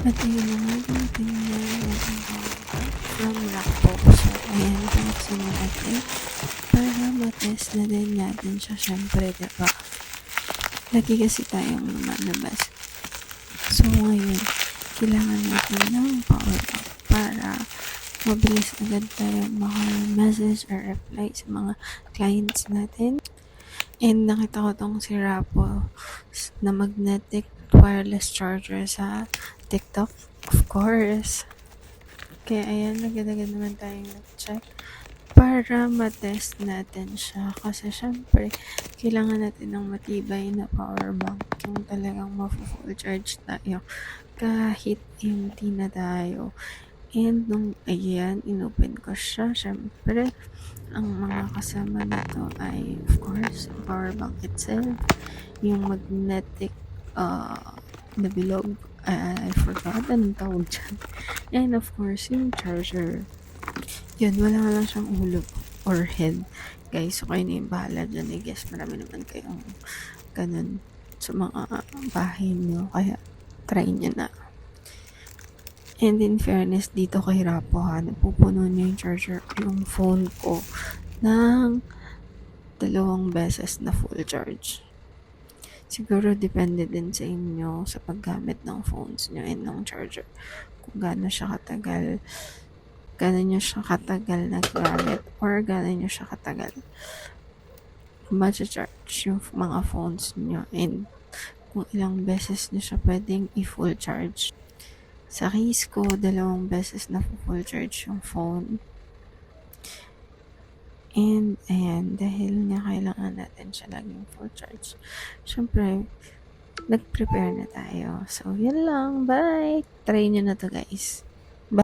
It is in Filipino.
At yun na nga, dumating na yung from Rapo. So, ayan, pinaksan na natin para matest na din natin siya. Syempre, diba? Lagi kasi tayong lumalabas. So, ngayon, kailangan natin ng power bank para mabilis agad tayo maka-message or reply sa mga clients natin. And nakita ko tong si Rapo na magnetic wireless charger sa TikTok, of course. Kaya ayan, agad-agad naman tayong nag-check para matest natin siya. Kasi syempre, kailangan natin ng matibay na power bank yung talagang mafu-full charge tayo kahit empty na tayo. And nung ayan, inopen ko siya, syempre, ang mga kasama nito ay of course, power bank itself, yung magnetic na bilog, I forgot anong tawag dyan. And of course, yung charger. Yun, wala nga lang siyang ulo or head. Guys, so kayo na yung bahala dyan. I guess marami naman kayong ganun sa mga bahay nyo. Kaya, try nyo na. And in fairness, dito kay Rapo ha, napupuno niya yung charger, yung phone ko, ng 2 beses na full charge. Siguro depende din sa inyo sa paggamit ng phones nyo and ng charger. Kung gaano siya katagal, gaano nyo siya katagal naggamit or gaano nyo siya katagal ma-charge yung mga phones nyo and kung ilang beses nyo siya pwedeng i-full charge. Sa case ko, 2 beses na full charge yung phone. And, ayan, dahil nga kailangan natin siya laging full charge. Siyempre, nag-prepare na tayo. So, yun lang. Bye! Try nyo na to, guys.